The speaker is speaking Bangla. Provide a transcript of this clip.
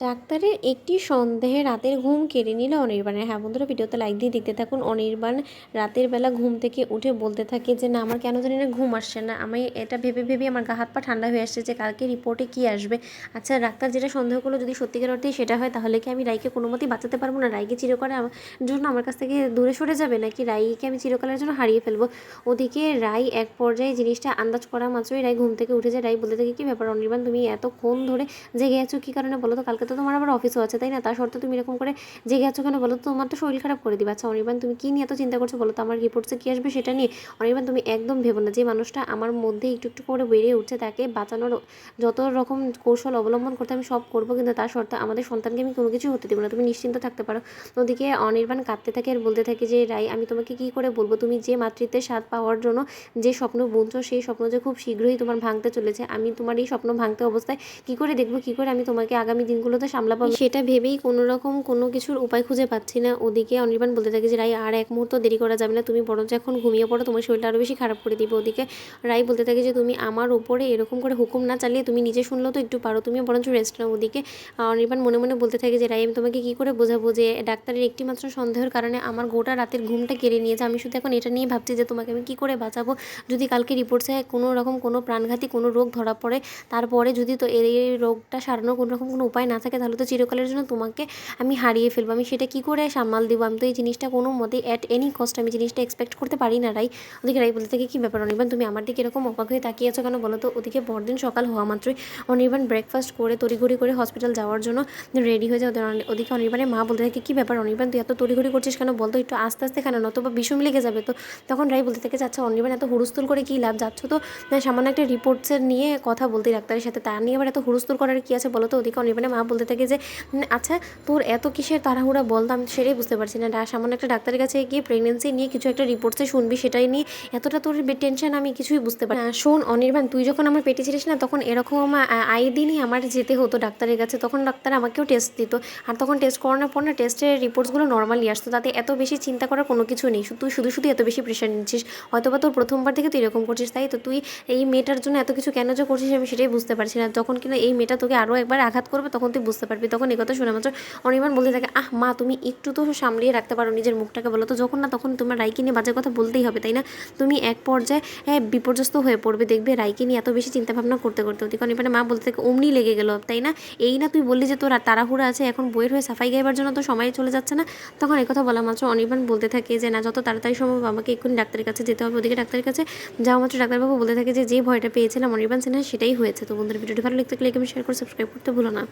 ডাক্তারের একটি সন্দেহে রাতের ঘুম কেড়ে নিল অনির্বাণের। হ্যাঁ বন্ধুরা, ভিডিওতে লাইক দিয়ে দেখতে থাকুন। অনির্বাণ রাতের বেলা ঘুম থেকে উঠে বলতে থাকে যে না, আমার কেন জানি না ঘুম আসছে না। আমি এটা ভেবে ভেবে আমার গা হাত পা ঠান্ডা হয়ে আসছে যে কালকে রিপোর্টে কী আসবে। আচ্ছা, ডাক্তার যেটা সন্দেহ করলো যদি সত্যিকার অর্থেই সেটা হয়, তাহলে কি আমি রাইকে কোনো মতেই বাঁচাতে পারবো না? রাইকে চিরকালের জন্য আমার কাছ থেকে দূরে সরে যাবে, নাকি রাইকে আমি চিরকালের জন্য হারিয়ে ফেলবো? ওদিকে রাই এক পর্যায়ে জিনিসটা আন্দাজ করা মাত্রই রাই ঘুম থেকে উঠে যায়। রাই বলতে থাকে, কী ব্যাপার অনির্বাণ, তুমি এতক্ষণ ধরে জেগে আছো কী কারণে বলো তো? কালকে তো তোমার আবার অফিসও আছে, তাই না? তার সত্ত্বেও তুমি এরকম করে জেগে আছো কেন বলো তো? তোমার তো শরীর খারাপ করে দিবে। আচ্ছা অনির্বাণ, তুমি কী নিয়ে এত চিন্তা করছো বলো তো? আমার রিপোর্টসে কী আসবে সেটা নিয়ে? অনির্বাণ, তুমি একদম ভেবো না। যে মানুষটা আমার মধ্যে একটু একটু করে বেড়ে উঠছে, তাকে বাঁচানোর যত রকম কৌশল অবলম্বন করতে আমি সব করবো, কিন্তু তার শর্তে আমাদের সন্তানকে আমি কোনো কিছু হতে দেবো না। তুমি নিশ্চিন্ত থাকতে পারো। ওদিকে অনির্বাণ কাঁদতে থাকে আর বলতে থাকে যে রাই, আমি তোমাকে কী করে বলবো? তুমি যে মাতৃত্বের স্বাদ পাওয়ার জন্য যে স্বপ্ন বুনছো, সেই স্বপ্ন যে খুব শীঘ্রই তোমার ভাঙতে চলেছে। আমি তোমার এই স্বপ্ন ভাঙতে অবস্থায় কী করে দেখবো? কী করে আমি তোমাকে আগামী দিনগুলোতে সামলাবো? সেটা ভেবেই কোনো রকম কোনো কিছুর উপায় খুঁজে পাচ্ছি না। ওদিকে অনির্বাণ বলতে থাকে যে রাই, আর এক মুহূর্ত দেরি করা যাবে না, তুমি বরঞ্চ এখন ঘুমিয়ে পড়ো, তোমার শরীরটা আরও বেশি খারাপ করে দিবে। ওদিকে রাই বলতে থাকে যে তুমি আমার উপরে এরকম করে হুকুম না চালিয়ে তুমি নিজে শুনলেও তো একটু পারো, তুমি বরঞ্চ রেস্ট নাও। ওদিকে অনির্বাণ মনে মনে বলতে থাকে যে রাই, আমি তোমাকে কী করে বোঝাবো যে ডাক্তারের একটি মাত্র সন্দেহের কারণে আমার গোটা রাতের ঘুমটা কেড়ে নিয়েছে। আমি শুধু এখন এটা নিয়ে ভাবছি যে তোমাকে আমি কী করে বাঁচাবো। যদি কালকে রিপোর্টসে কোনো রকম কোনো প্রাণঘাতী কোনো রোগ ধরা পড়ে, তারপরে যদি তো এই রোগটা সারানোর কোনো রকম কোনো উপায় না থাকে, তাহলে তো চিরকালের জন্য তোমাকে আমি হারিয়ে ফেলবো। আমি সেটা কী করে সামাল দেবো? আমি তো এই জিনিসটা কোনো মতেই অ্যাট এনি কস্ট আমি জিনিসটা এক্সপেক্ট করতে পারি না। রাই ওদিকে রাই বলতে থাকে, কী ব্যাপার অনির্বাণ, তুমি আমার দিকে এরকম অবাক হয়ে তাকিয়ে আছো কেন বলো তো? ওদিকে পরদিন সকাল হওয়া মাত্রই অনির্বাণ ব্রেকফাস্ট করে তড়িঘড়ি করে হসপিটাল যাওয়ার জন্য রেডি হয়ে যায়। ওদিকে অনির্বাণের মা বলতে থাকে, কী ব্যাপার অনির্বাণ, তুই এত তড়িঘড়ি করছিস কেন বলতো? একটু আস্তে আস্তে কেন, নতুবা বিষম লেগে যাবে তো। তখন রাই বলতে থাকে, আচ্ছা অনির্বাণ, এত হুড়স্থুল করে কী লাভ? যাচ্ছ তো সামান্য একটা রিপোর্টসের নিয়ে কথা বলতে ডাক্তারের সাথে, তার নিয়ে আবার এত হুড়স্থুল করার কী আছে বলো তো? ওদিকে অনির্বাণের মা বলতে থাকে যে আচ্ছা, তোর এত কিসের তাড়াহুড়া বল তো? আমি সেটাই বুঝতে পারছি না। সামান্য একটা ডাক্তারের কাছে গিয়ে প্রেগনেন্সি নিয়ে কিছু একটা রিপোর্টসে শুনবি, সেটাই নিয়ে এতটা তোর টেনশন আমি কিছুই বুঝতে পারি না। শোন অনির্বাণ, তুই যখন আমার পেটে ছিলিস না, তখন এরকম আই দিনই আমার যেতে হতো ডাক্তারের কাছে। তখন ডাক্তার আমাকেও টেস্ট দিত, আর তখন টেস্ট করানোর পর না টেস্টের রিপোর্টসগুলো নর্মালি আসতো। তাতে এত বেশি চিন্তা করার কোনো কিছু নেই। তুই শুধু শুধু এত বেশি প্রেশার নিচ্ছিস। হয়তোবা তোর প্রথমবার থেকে তুই এরকম করছিস, তাই তো? তুই এই মেয়েটার জন্য এত কিছু কেন যে করছিস আমি সেটাই বুঝতে পারছি না। যখন কিনা এই মেয়েটা তোকে আরও একবার আঘাত করবে, তখন তুই বুঝতে পারবি। তখন একথা শুনে মাত্র অনির্বাণ বলতে থাকে, আহ মা, তুমি একটু তো সামলিয়ে রাখতে পারো নিজের মুখটাকে, বলো তো? যখন না তখন তোমার রাইকে নিয়ে বাজে কথা বলতেই হবে, তাই না? তুমি এক পর্যায়ে বিপর্যস্ত হয়ে পড়বে, দেখবে রাইকে নিয়ে এত বেশি চিন্তাভাবনা করতে করতে। ওদিকে অনির্বাণের মা বলতে থাকে, অমনি লেগে গেল, তাই না? এই না তুই বললি যে তোর তাড়াহুড়া আছে, এখন বইয়ের হয়ে সাফাই গাইবার জন্য তো সময় চলে যাচ্ছে না? তখন একথা বলা মাত্র অনির্বাণ বলতে থাকে যে না, যত তাড়াতাড়ি সম্ভব আমাকে এক্ষুনি ডাক্তারের কাছে যেতে হবে। ওদিকে ডাক্তারের কাছে যাওয়া মাত্র ডাক্তারবাবু বলতে থাকে যে ভয়টা পেয়েছিলাম অনির্বাণ সিনহা, সেটাই হয়েছে। তো বন্ধুরা, ভিডিওটি ভালো লাগতে লাইক এবং শেয়ার করে সাবস্ক্রাইব করতে ভুলো না।